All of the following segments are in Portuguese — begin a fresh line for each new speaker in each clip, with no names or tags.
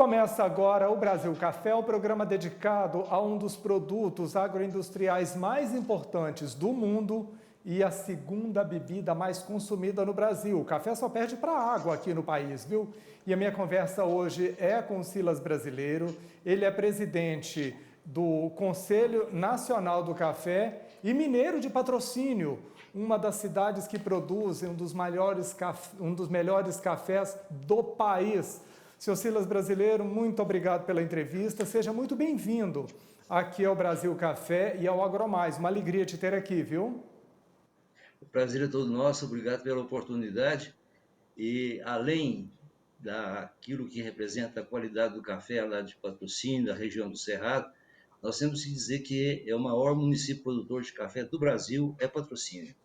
Começa agora o Brasil Café, o programa dedicado a um dos produtos agroindustriais mais importantes do mundo e a segunda bebida mais consumida no Brasil. O café só perde para a água aqui no país, viu? E a minha conversa hoje é com o Silas Brasileiro. Ele é presidente do Conselho Nacional do Café e mineiro de Patrocínio, uma das cidades que produzem um dos melhores cafés do país. Seu Silas Brasileiro, muito obrigado pela entrevista. Seja muito bem-vindo aqui ao Brasil Café e ao Agromais. Uma alegria te ter aqui, viu?
O prazer é todo nosso, obrigado pela oportunidade. E além daquilo que representa a qualidade do café lá de Patrocínio, da região do Cerrado, nós temos que dizer que é o maior município produtor de café do Brasil, é Patrocínio.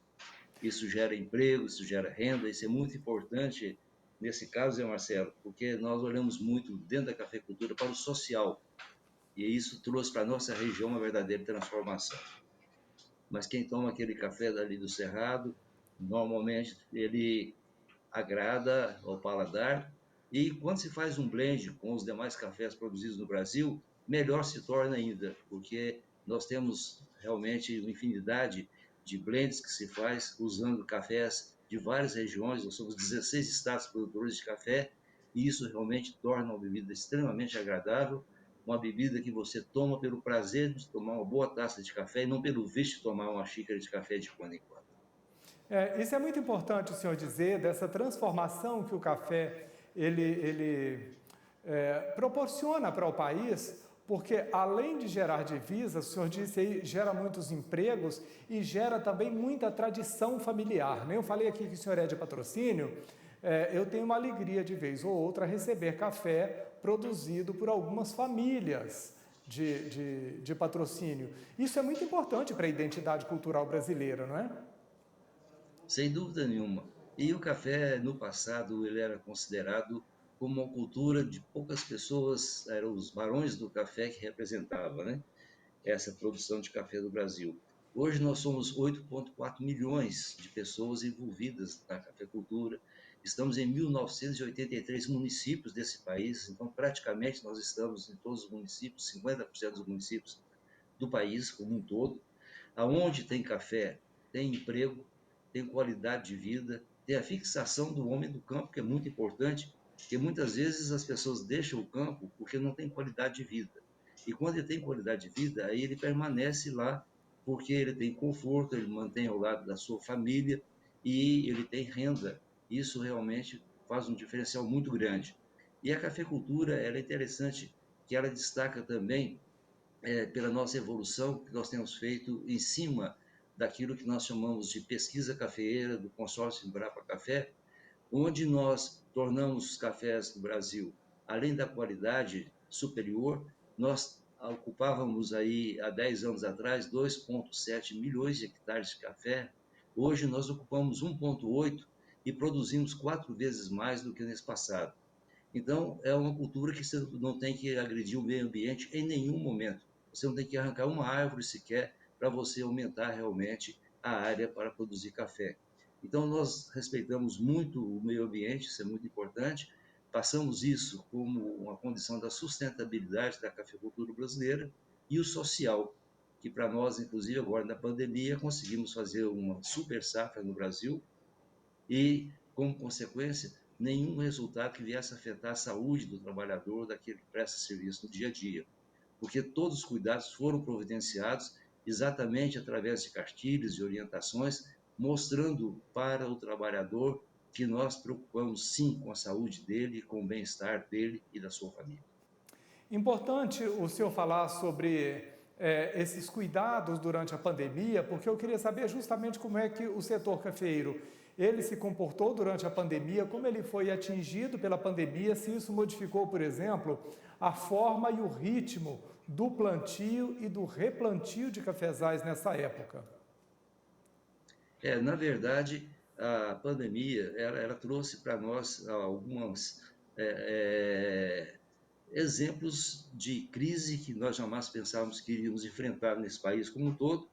Isso gera emprego, isso gera renda, isso é muito importante nesse caso, Marcelo, porque nós olhamos muito dentro da cafeicultura para o social, e isso trouxe para a nossa região uma verdadeira transformação. Mas quem toma aquele café dali do Cerrado, normalmente ele agrada ao paladar, e quando se faz um blend com os demais cafés produzidos no Brasil, melhor se torna ainda, porque nós temos realmente uma infinidade de blends que se faz usando cafés de várias regiões, nós somos 16 estados produtores de café, e isso realmente torna uma bebida extremamente agradável, uma bebida que você toma pelo prazer de tomar uma boa taça de café e não pelo vício de tomar uma xícara de café de quando em quando.
Isso é muito importante o senhor dizer, dessa transformação que o café proporciona para o país, porque além de gerar divisas, o senhor disse aí, gera muitos empregos e gera também muita tradição familiar, né? Eu falei aqui que o senhor é de Patrocínio, eu tenho uma alegria de vez ou outra receber café produzido por algumas famílias de Patrocínio. Isso é muito importante para a identidade cultural brasileira, não é?
Sem dúvida nenhuma. E o café, no passado, ele era considerado como uma cultura de poucas pessoas, eram os barões do café que representavam, né, essa produção de café do Brasil. Hoje nós somos 8,4 milhões de pessoas envolvidas na cafeicultura. Estamos em 1983 municípios desse país, então praticamente nós estamos em todos os municípios, 50% dos municípios do país como um todo. Aonde tem café, tem emprego, tem qualidade de vida, tem a fixação do homem do campo, que é muito importante, porque muitas vezes as pessoas deixam o campo porque não tem qualidade de vida. E quando ele tem qualidade de vida, aí ele permanece lá porque ele tem conforto, ele mantém ao lado da sua família e ele tem renda. Isso realmente faz um diferencial muito grande. E a cafeicultura, ela é interessante, que ela destaca também pela nossa evolução que nós temos feito em cima daquilo que nós chamamos de pesquisa cafeeira do consórcio Embrapa Café, onde nós tornamos os cafés do Brasil, além da qualidade superior, nós ocupávamos aí há 10 anos atrás 2,7 milhões de hectares de café. Hoje nós ocupamos 1,8 e produzimos 4 vezes mais do que nesse passado. Então, é uma cultura que você não tem que agredir o meio ambiente em nenhum momento. Você não tem que arrancar uma árvore sequer para você aumentar realmente a área para produzir café. Então, nós respeitamos muito o meio ambiente, isso é muito importante. Passamos isso como uma condição da sustentabilidade da cafeicultura brasileira e o social, que para nós, inclusive agora na pandemia, conseguimos fazer uma super safra no Brasil, e, como consequência, nenhum resultado que viesse a afetar a saúde do trabalhador, daquele que presta serviço no dia a dia, porque todos os cuidados foram providenciados exatamente através de cartilhas e orientações, mostrando para o trabalhador que nós preocupamos sim com a saúde dele, com o bem-estar dele e da sua família.
Importante o senhor falar sobre esses cuidados durante a pandemia, porque eu queria saber justamente como é que o setor cafeiro ele se comportou durante a pandemia, como ele foi atingido pela pandemia, se isso modificou, por exemplo, a forma e o ritmo do plantio e do replantio de cafezais nessa época.
Na verdade, a pandemia ela trouxe para nós algumas é, exemplos de crise que nós jamais pensávamos que iríamos enfrentar nesse país como um todo,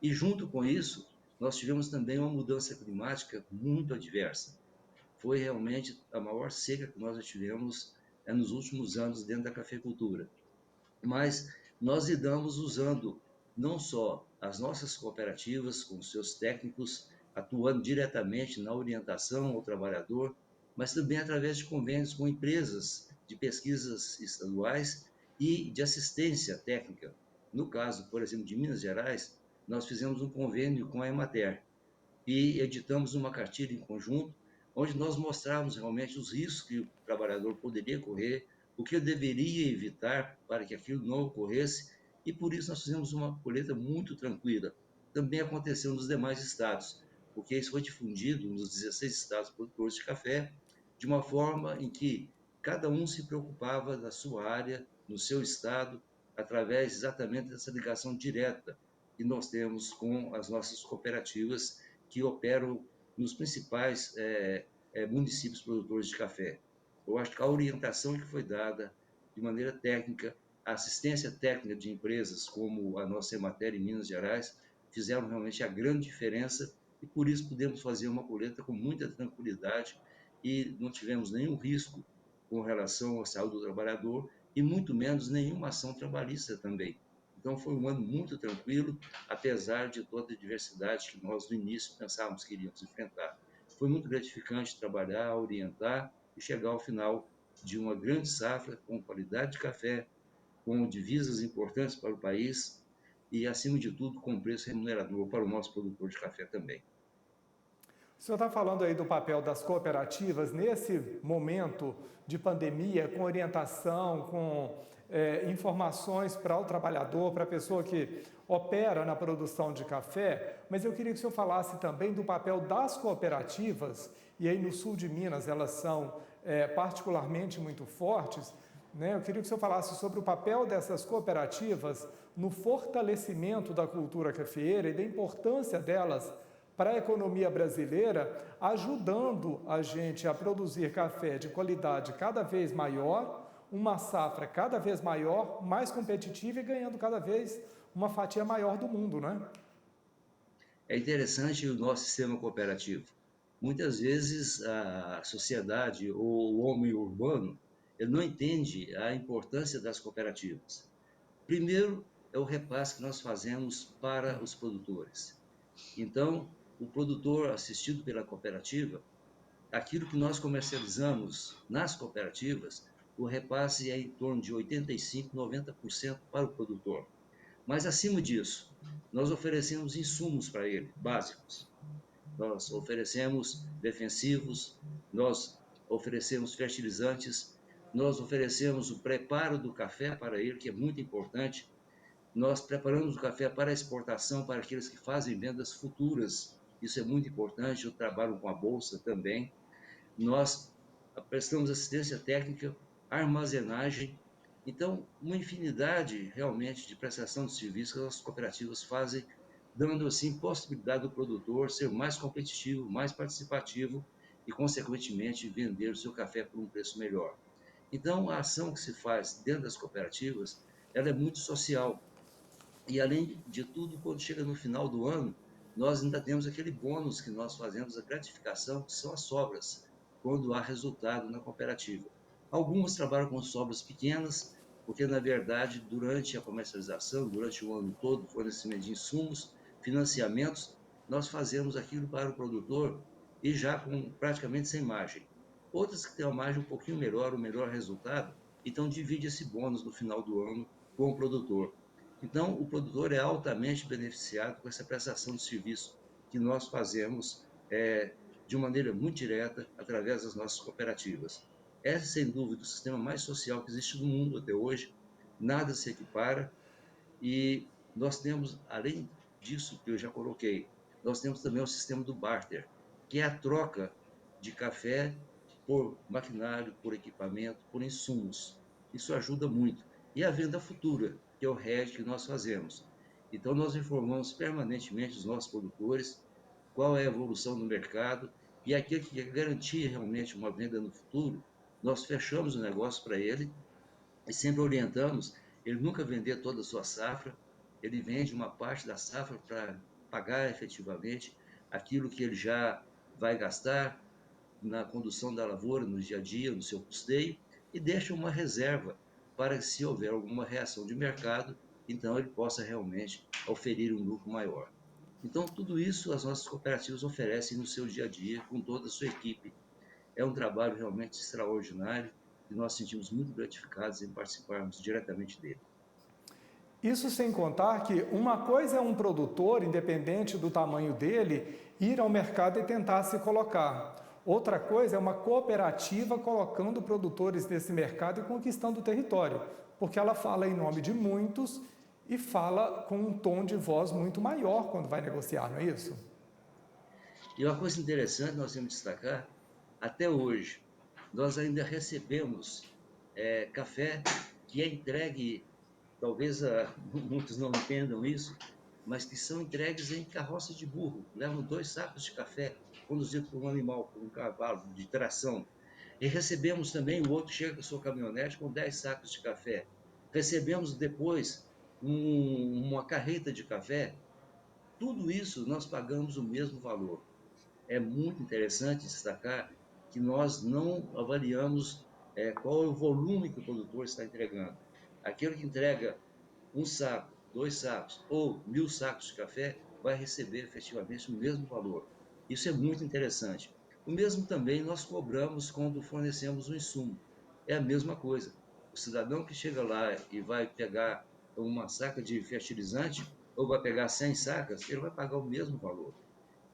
e junto com isso, nós tivemos também uma mudança climática muito adversa. Foi realmente a maior seca que nós já tivemos nos últimos anos dentro da cafeicultura. Mas nós lidamos usando não só as nossas cooperativas, com seus técnicos, atuando diretamente na orientação ao trabalhador, mas também através de convênios com empresas de pesquisas estaduais e de assistência técnica. No caso, por exemplo, de Minas Gerais, nós fizemos um convênio com a Emater e editamos uma cartilha em conjunto, onde nós mostrávamos realmente os riscos que o trabalhador poderia correr, o que eu deveria evitar para que aquilo não ocorresse, e por isso nós fizemos uma colheita muito tranquila. Também aconteceu nos demais estados, porque isso foi difundido nos 16 estados produtores de café, de uma forma em que cada um se preocupava da sua área, no seu estado, através exatamente dessa ligação direta que nós temos com as nossas cooperativas que operam nos principais municípios produtores de café. Eu acho que a orientação que foi dada de maneira técnica, a assistência técnica de empresas como a nossa Emater em Minas Gerais, fizeram realmente a grande diferença e por isso pudemos fazer uma colheita com muita tranquilidade e não tivemos nenhum risco com relação à saúde do trabalhador e muito menos nenhuma ação trabalhista também. Então foi um ano muito tranquilo, apesar de toda a diversidade que nós no início pensávamos que iríamos enfrentar. Foi muito gratificante trabalhar, orientar e chegar ao final de uma grande safra com qualidade de café, com divisas importantes para o país e, acima de tudo, com preço remunerador para o nosso produtor de café também.
O senhor está falando aí do papel das cooperativas nesse momento de pandemia, com orientação, com informações para o trabalhador, para a pessoa que opera na produção de café, mas eu queria que o senhor falasse também do papel das cooperativas, e aí no sul de Minas elas são particularmente muito fortes, né? Eu queria que o senhor falasse sobre o papel dessas cooperativas no fortalecimento da cultura cafeeira e da importância delas para a economia brasileira, ajudando a gente a produzir café de qualidade cada vez maior, uma safra cada vez maior, mais competitiva e ganhando cada vez uma fatia maior do mundo, né?
É interessante o nosso sistema cooperativo. Muitas vezes a sociedade ou o homem urbano ele não entende a importância das cooperativas. Primeiro é o repasse que nós fazemos para os produtores. Então, o produtor assistido pela cooperativa, aquilo que nós comercializamos nas cooperativas, o repasse é em torno de 85, 90% para o produtor. Mas, acima disso, nós oferecemos insumos para ele, básicos. Nós oferecemos defensivos, nós oferecemos fertilizantes, nós oferecemos o preparo do café para ele, que é muito importante. Nós preparamos o café para exportação para aqueles que fazem vendas futuras. Isso é muito importante. Eu trabalho com a bolsa também. Nós prestamos assistência técnica, armazenagem. Então, uma infinidade realmente de prestação de serviços que as cooperativas fazem, dando assim possibilidade do produtor ser mais competitivo, mais participativo e, consequentemente, vender o seu café por um preço melhor. Então, a ação que se faz dentro das cooperativas, ela é muito social. E, além de tudo, quando chega no final do ano, nós ainda temos aquele bônus que nós fazemos, a gratificação, que são as sobras, quando há resultado na cooperativa. Algumas trabalham com sobras pequenas, porque, na verdade, durante a comercialização, durante o ano todo, fornecimento de insumos, financiamentos, nós fazemos aquilo para o produtor e já com praticamente sem margem. Outras que têm uma margem um pouquinho melhor, o melhor resultado, então divide esse bônus no final do ano com o produtor. Então, o produtor é altamente beneficiado com essa prestação de serviço que nós fazemos de maneira muito direta através das nossas cooperativas. É, sem dúvida, o sistema mais social que existe no mundo até hoje, nada se equipara, e nós temos, além disso que eu já coloquei, nós temos também o sistema do barter, que é a troca de café por maquinário, por equipamento, por insumos. Isso ajuda muito. E a venda futura, que é o hedge que nós fazemos. Então, nós informamos permanentemente os nossos produtores qual é a evolução do mercado e aquele que quer garantir realmente uma venda no futuro, nós fechamos o negócio para ele e sempre orientamos ele nunca vender toda a sua safra, ele vende uma parte da safra para pagar efetivamente aquilo que ele já vai gastar na condução da lavoura, no dia a dia, no seu custeio, e deixa uma reserva para que, se houver alguma reação de mercado, então ele possa realmente oferir um lucro maior. Então, tudo isso as nossas cooperativas oferecem no seu dia a dia, com toda a sua equipe. É um trabalho realmente extraordinário e nós sentimos muito gratificados em participarmos diretamente dele.
Isso sem contar que uma coisa é um produtor, independente do tamanho dele, ir ao mercado e tentar se colocar. Outra coisa é uma cooperativa colocando produtores nesse mercado e conquistando o território, porque ela fala em nome de muitos e fala com um tom de voz muito maior quando vai negociar, não é isso?
E uma coisa interessante nós temos que destacar, até hoje, nós ainda recebemos café que é entregue, talvez muitos não entendam isso, mas que são entregues em carroça de burro. Levam 2 sacos de café, conduzido por um animal, por um cavalo de tração. E recebemos também, o outro chega com a sua caminhonete com 10 sacos de café. Recebemos depois uma carreta de café. Tudo isso nós pagamos o mesmo valor. É muito interessante destacar que nós não avaliamos qual é o volume que o produtor está entregando. Aquele que entrega 1 saco, 2 sacos ou 1.000 sacos de café vai receber efetivamente o mesmo valor. Isso é muito interessante. O mesmo também nós cobramos quando fornecemos o insumo. É a mesma coisa. O cidadão que chega lá e vai pegar uma saca de fertilizante ou vai pegar 100 sacas, ele vai pagar o mesmo valor.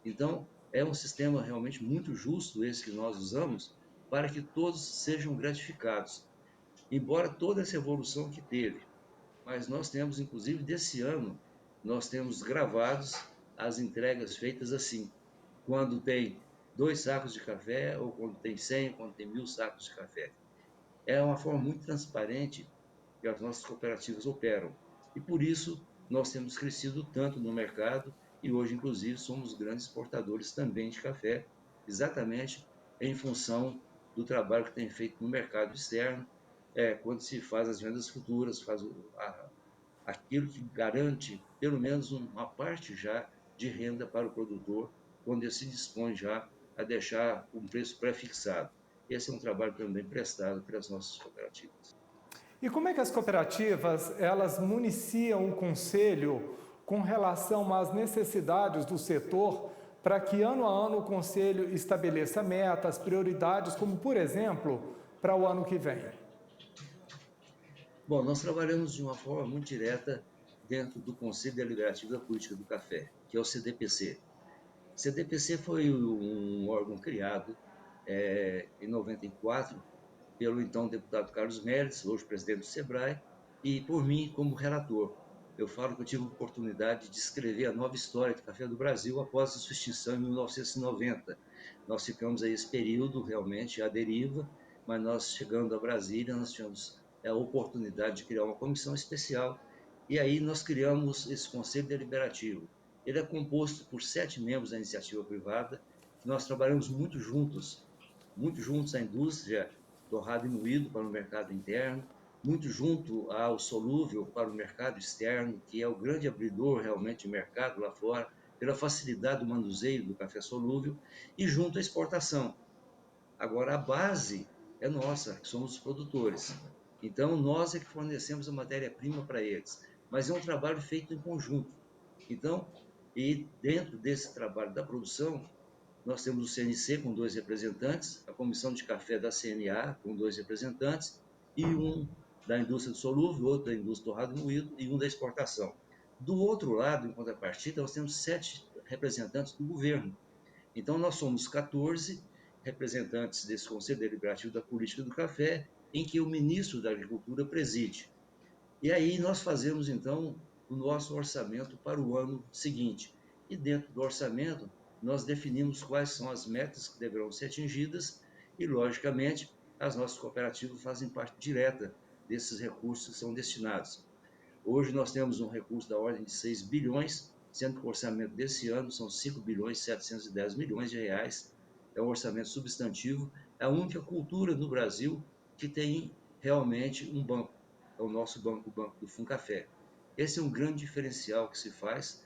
Então, é um sistema realmente muito justo esse que nós usamos para que todos sejam gratificados. Embora toda essa evolução que teve, mas nós temos, inclusive, desse ano, nós temos gravados as entregas feitas assim. Quando tem 2 sacos de café, ou quando tem 100, ou quando tem 1.000 sacos de café. É uma forma muito transparente que as nossas cooperativas operam. E por isso nós temos crescido tanto no mercado e hoje, inclusive, somos grandes exportadores também de café, exatamente em função do trabalho que tem feito no mercado externo, quando se faz as vendas futuras, faz aquilo que garante pelo menos uma parte já de renda para o produtor, quando ele se dispõe já a deixar um preço pré-fixado. Esse é um trabalho também prestado pelas nossas cooperativas.
E como é que as cooperativas, elas municiam o conselho com relação às necessidades do setor para que ano a ano o conselho estabeleça metas, prioridades, como por exemplo, para o ano que vem?
Bom, nós trabalhamos de uma forma muito direta dentro do Conselho Deliberativo da Política do Café, que é o CDPC. O CDPC foi um órgão criado em 94 pelo então deputado Carlos Méliès, hoje presidente do SEBRAE, e por mim como relator. Eu falo que eu tive a oportunidade de escrever a nova história do café do Brasil após a sua extinção em 1990. Nós ficamos aí esse período realmente à deriva, mas nós chegando a Brasília, nós tivemos a oportunidade de criar uma comissão especial e aí nós criamos esse Conselho Deliberativo. Ele é composto por 7 membros da iniciativa privada, que nós trabalhamos muito juntos à indústria torrado e moído para o mercado interno, muito junto ao solúvel para o mercado externo, que é o grande abridor realmente de mercado lá fora, pela facilidade do manuseio do café solúvel, e junto à exportação. Agora, a base é nossa, que somos os produtores. Então, nós é que fornecemos a matéria-prima para eles. Mas é um trabalho feito em conjunto. Então, e dentro desse trabalho da produção, nós temos o CNC com 2 representantes, a Comissão de Café da CNA com 2 representantes, e um da indústria do solúvel, outro da indústria do torrado e moído e um da exportação. Do outro lado, em contrapartida, nós temos 7 representantes do governo. Então, nós somos 14 representantes desse Conselho Deliberativo da Política do Café, em que o ministro da Agricultura preside. E aí nós fazemos, então, o nosso orçamento para o ano seguinte. E dentro do orçamento, nós definimos quais são as metas que deverão ser atingidas e, logicamente, as nossas cooperativas fazem parte direta desses recursos que são destinados. Hoje nós temos um recurso da ordem de 6 bilhões, sendo que o orçamento desse ano são 5 bilhões e 710 milhões de reais. É um orçamento substantivo, é a única cultura no Brasil que tem realmente um banco. É o nosso banco, o Banco do Funcafé. Esse é um grande diferencial que se faz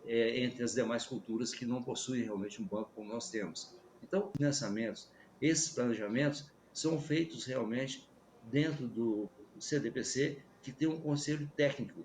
entre as demais culturas que não possuem realmente um banco como nós temos. Então, financiamentos, esses planejamentos são feitos realmente dentro do CDPC, que tem um conselho técnico.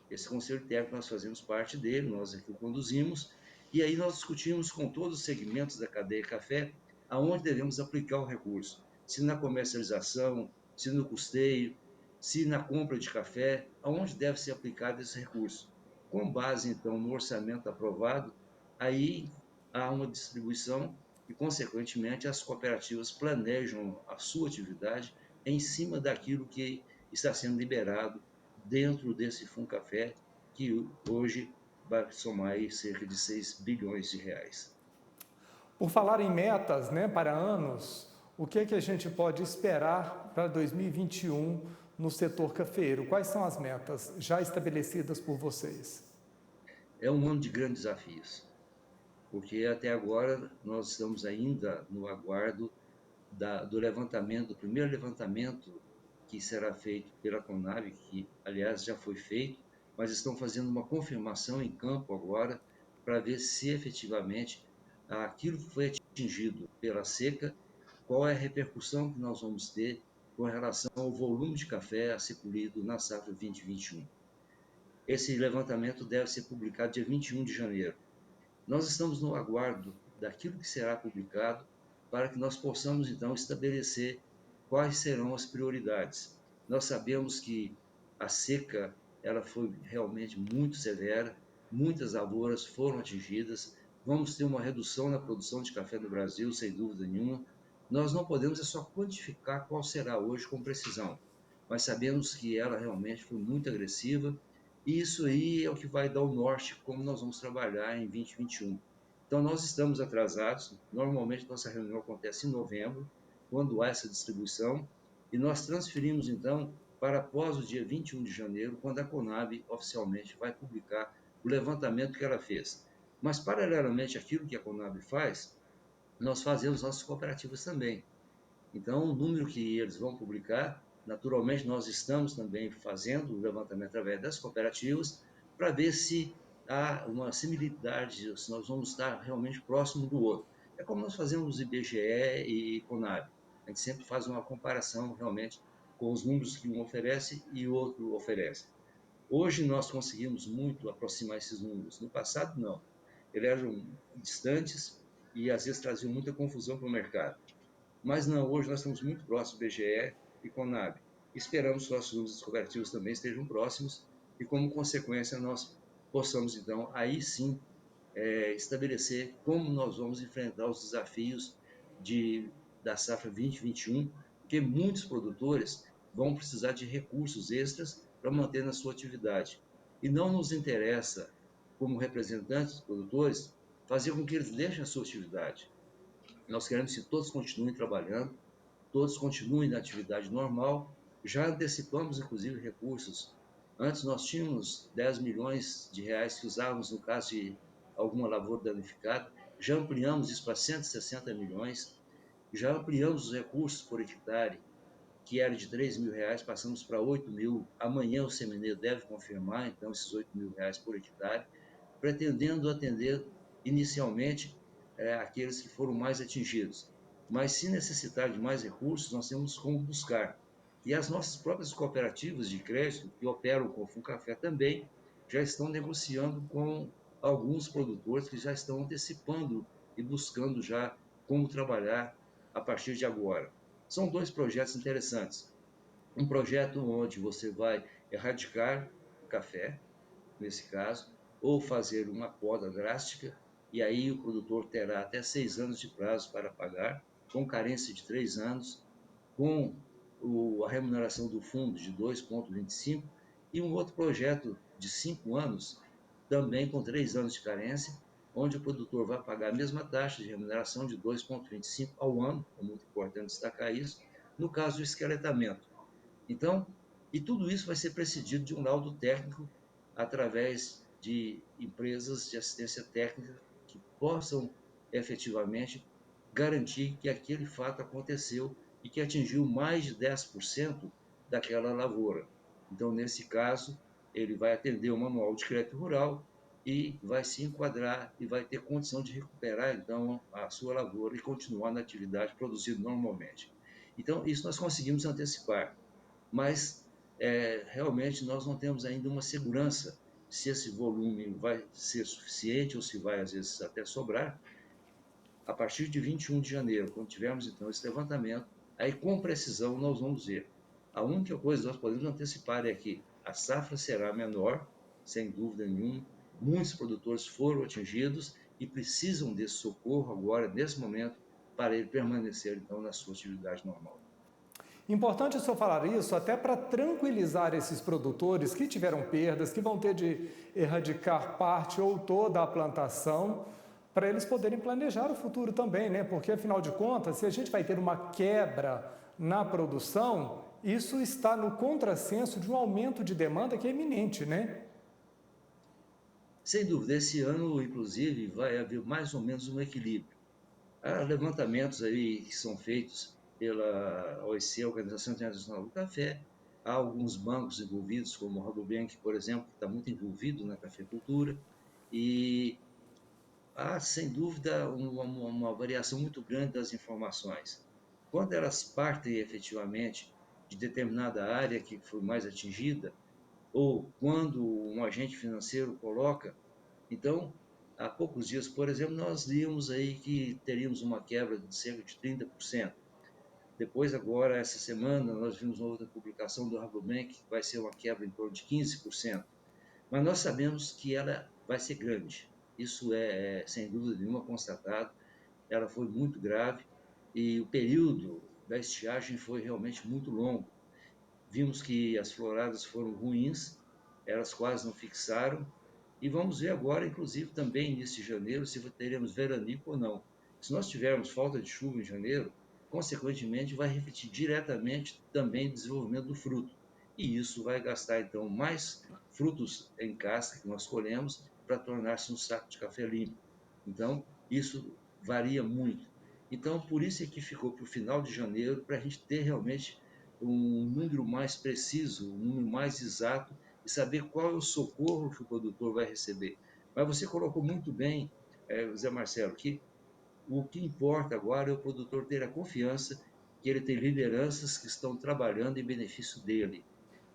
Esse conselho técnico nós fazemos parte dele, nós aqui o conduzimos, e aí nós discutimos com todos os segmentos da cadeia café aonde devemos aplicar o recurso. Se na comercialização, se no custeio, se na compra de café, aonde deve ser aplicado esse recurso. Com base, então, no orçamento aprovado, aí há uma distribuição e, consequentemente, as cooperativas planejam a sua atividade em cima daquilo que está sendo liberado dentro desse Funcafé, que hoje vai somar aí cerca de 6 bilhões de reais.
Por falar em metas, né, para anos, o que é que a gente pode esperar para 2021 no setor cafeeiro? Quais são as metas já estabelecidas por vocês?
É um ano de grandes desafios, porque até agora nós estamos ainda no aguardo do levantamento, do primeiro levantamento que será feito pela Conab, que aliás já foi feito, mas estão fazendo uma confirmação em campo agora para ver se efetivamente aquilo que foi atingido pela seca, qual é a repercussão que nós vamos ter com relação ao volume de café a ser colhido na safra 2021. Esse levantamento deve ser publicado dia 21 de janeiro. Nós estamos no aguardo daquilo que será publicado para que nós possamos, então, estabelecer quais serão as prioridades. Nós sabemos que a seca ela foi realmente muito severa, muitas lavouras foram atingidas, vamos ter uma redução na produção de café no Brasil, sem dúvida nenhuma. Nós não podemos só quantificar qual será hoje com precisão, mas sabemos que ela realmente foi muito agressiva e isso aí é o que vai dar o norte como nós vamos trabalhar em 2021. Então, nós estamos atrasados. Normalmente, nossa reunião acontece em novembro, quando há essa distribuição, e nós transferimos, então, para após o dia 21 de janeiro, quando a Conab oficialmente vai publicar o levantamento que ela fez. Mas, paralelamente àquilo que a Conab faz, nós fazemos nossas cooperativas também. Então, o número que eles vão publicar, naturalmente, nós estamos também fazendo o levantamento através das cooperativas para ver se há uma similaridade, se nós vamos estar realmente próximo do outro. É como nós fazemos IBGE e Conab. A gente sempre faz uma comparação realmente com os números que um oferece e o outro oferece. Hoje nós conseguimos muito aproximar esses números. No passado, não. Eles eram distantes e às vezes traziam muita confusão para o mercado. Mas não, hoje nós estamos muito próximos do BGE e Conab. Esperamos que nossos números cooperativos também estejam próximos e, como consequência, nós possamos, então, aí sim, estabelecer como nós vamos enfrentar os desafios da safra 2021, porque muitos produtores vão precisar de recursos extras para manter na sua atividade. E não nos interessa, como representantes dos produtores, fazer com que eles deixem a sua atividade. Nós queremos que todos continuem trabalhando, todos continuem na atividade normal. Já antecipamos, inclusive, recursos. Antes nós tínhamos 10 milhões de reais que usávamos no caso de alguma lavoura danificada. Já ampliamos isso para 160 milhões. Já ampliamos os recursos por hectare, que era de 3 mil reais, passamos para 8 mil. Amanhã o semineiro deve confirmar, então, esses 8 mil reais por hectare, pretendendo atender inicialmente aqueles que foram mais atingidos. Mas se necessitar de mais recursos, nós temos como buscar. E as nossas próprias cooperativas de crédito, que operam com o Funcafé também, já estão negociando com alguns produtores que já estão antecipando e buscando já como trabalhar a partir de agora. São dois projetos interessantes. Um projeto onde você vai erradicar o café, nesse caso, ou fazer uma poda drástica, e aí o produtor terá até 6 anos de prazo para pagar, com carência de 3 anos, com a remuneração do fundo de 2,25, e um outro projeto de 5 anos, também com 3 anos de carência, onde o produtor vai pagar a mesma taxa de remuneração de 2,25 ao ano, é muito importante destacar isso, no caso do esqueletamento. Então, e tudo isso vai ser precedido de um laudo técnico através de empresas de assistência técnica que possam efetivamente garantir que aquele fato aconteceu e que atingiu mais de 10% daquela lavoura. Então, nesse caso, ele vai atender o manual de crédito rural e vai se enquadrar e vai ter condição de recuperar, então, a sua lavoura e continuar na atividade produzindo normalmente. Então, isso nós conseguimos antecipar, mas realmente nós não temos ainda uma segurança se esse volume vai ser suficiente ou se vai, às vezes, até sobrar. A partir de 21 de janeiro, quando tivermos, então, esse levantamento, aí com precisão nós vamos ver. A única coisa que nós podemos antecipar é que a safra será menor, sem dúvida nenhuma. Muitos produtores foram atingidos e precisam desse socorro agora, nesse momento, para ele permanecer, então, na sua atividade normal.
Importante o senhor falar isso até para tranquilizar esses produtores que tiveram perdas, que vão ter de erradicar parte ou toda a plantação, para eles poderem planejar o futuro também, né? Porque afinal de contas, se a gente vai ter uma quebra na produção, isso está no contrassenso de um aumento de demanda que é iminente, né?
Sem dúvida, esse ano, inclusive, vai haver mais ou menos um equilíbrio. Há levantamentos aí que são feitos pela OIC, Organização Internacional do Café. Há alguns bancos envolvidos, como o Rabobank, por exemplo, que está muito envolvido na cafeicultura. E há, sem dúvida, uma variação muito grande das informações. Quando elas partem efetivamente de determinada área que foi mais atingida, ou quando um agente financeiro coloca, então, há poucos dias, por exemplo, nós líamos aí que teríamos uma quebra de cerca de 30%. Depois, agora, essa semana, nós vimos uma outra publicação do Rabobank que vai ser uma quebra em torno de 15%. Mas nós sabemos que ela vai ser grande. Isso sem dúvida nenhuma, constatado. Ela foi muito grave e o período da estiagem foi realmente muito longo. Vimos que as floradas foram ruins, elas quase não fixaram, e vamos ver agora, inclusive, também início de janeiro, se teremos veranico ou não. Se nós tivermos falta de chuva em janeiro, consequentemente vai refletir diretamente também no desenvolvimento do fruto. E isso vai gastar, então, mais frutos em casca que nós colhemos para tornar-se um saco de café limpo. Então, isso varia muito. Então, por isso é que ficou para o final de janeiro, para a gente ter realmente um número mais preciso, um número mais exato e saber qual é o socorro que o produtor vai receber. Mas você colocou muito bem, José Marcelo, que o que importa agora é o produtor ter a confiança que ele tem lideranças que estão trabalhando em benefício dele.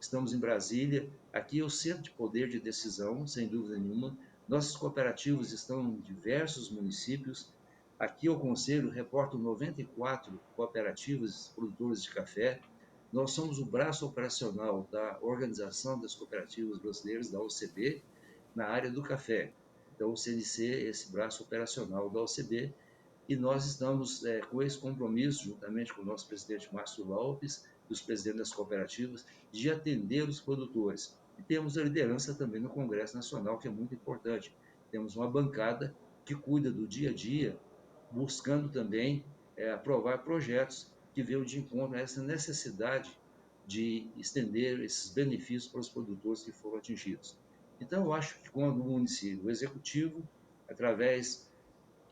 Estamos em Brasília, aqui é o centro de poder de decisão, sem dúvida nenhuma. Nossas cooperativas estão em diversos municípios. Aqui o Conselho reporta 94 cooperativas produtoras de café. Nós somos o braço operacional da Organização das Cooperativas Brasileiras, da OCB, na área do café. Então, o CNC é esse braço operacional da OCB, e nós estamos com esse compromisso, juntamente com o nosso presidente Márcio Lopes e os presidentes das cooperativas, de atender os produtores. E temos a liderança também no Congresso Nacional, que é muito importante. Temos uma bancada que cuida do dia a dia, buscando também aprovar projetos que venham de encontro a essa necessidade de estender esses benefícios para os produtores que foram atingidos. Então, eu acho que quando o município, o executivo, através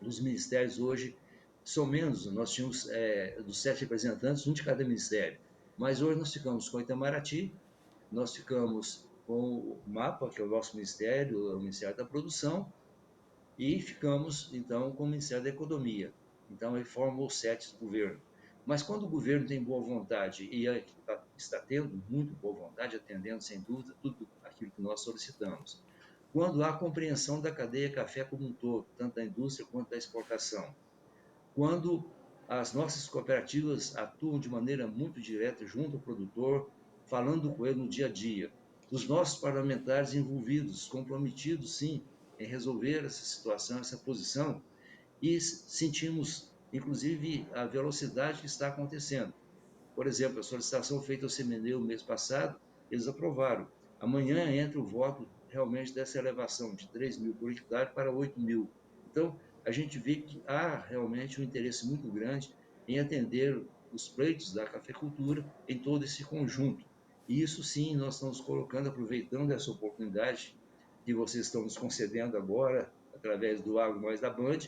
dos ministérios hoje, são menos, nós tínhamos dos 7 representantes, um de cada ministério, mas hoje nós ficamos com o Itamaraty, nós ficamos com o MAPA, que é o nosso ministério, o Ministério da Produção, e ficamos, então, com o Ministério da Economia. Então, ele forma os 7 do governo. Mas quando o governo tem boa vontade, e está tendo muito boa vontade, atendendo, sem dúvida, tudo aquilo que nós solicitamos, quando há compreensão da cadeia café como um todo, tanto da indústria quanto da exportação, quando as nossas cooperativas atuam de maneira muito direta junto ao produtor, falando com ele no dia a dia, os nossos parlamentares envolvidos, comprometidos, sim, em resolver essa situação, essa posição, e sentimos, inclusive, a velocidade que está acontecendo. Por exemplo, a solicitação feita ao CMNE o mês passado, eles aprovaram. Amanhã entra o voto realmente dessa elevação de 3 mil por hectare para 8 mil. Então, a gente vê que há realmente um interesse muito grande em atender os pleitos da cafeicultura em todo esse conjunto. E isso sim, nós estamos colocando, aproveitando essa oportunidade que vocês estão nos concedendo agora, através do Agro Mais da Band,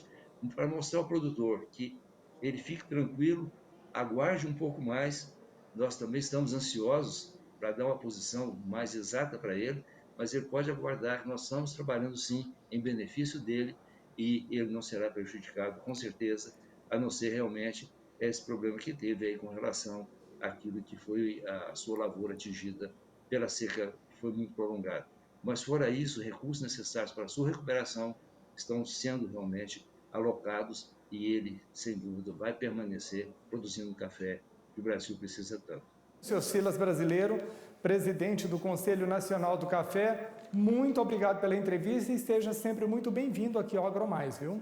para mostrar ao produtor que ele fique tranquilo, aguarde um pouco mais. Nós também estamos ansiosos para dar uma posição mais exata para ele, mas ele pode aguardar que nós estamos trabalhando sim em benefício dele e ele não será prejudicado, com certeza, a não ser realmente esse problema que teve aí com relação àquilo que foi a sua lavoura atingida pela seca que foi muito prolongada. Mas fora isso, recursos necessários para a sua recuperação estão sendo realmente alocados e ele, sem dúvida, vai permanecer produzindo café que o Brasil precisa tanto.
Senhor Silas Brasileiro, presidente do Conselho Nacional do Café, muito obrigado pela entrevista e esteja sempre muito bem-vindo aqui ao AgroMais, viu?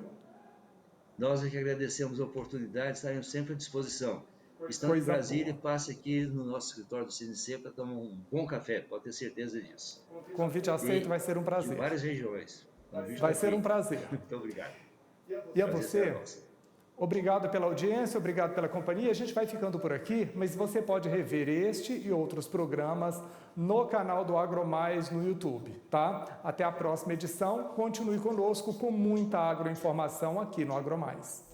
Nós é que agradecemos a oportunidade, estaremos sempre à disposição. Estando em Brasília, passe aqui no nosso escritório do CNC para tomar um bom café, pode ter certeza disso.
Convite aceito, vai ser um prazer.
De várias regiões.
Vai ser um prazer.
Muito obrigado.
E a você? Obrigado pela audiência, obrigado pela companhia. A gente vai ficando por aqui, mas você pode rever este e outros programas no canal do AgroMais no YouTube, tá? Até a próxima edição. Continue conosco com muita agroinformação aqui no AgroMais.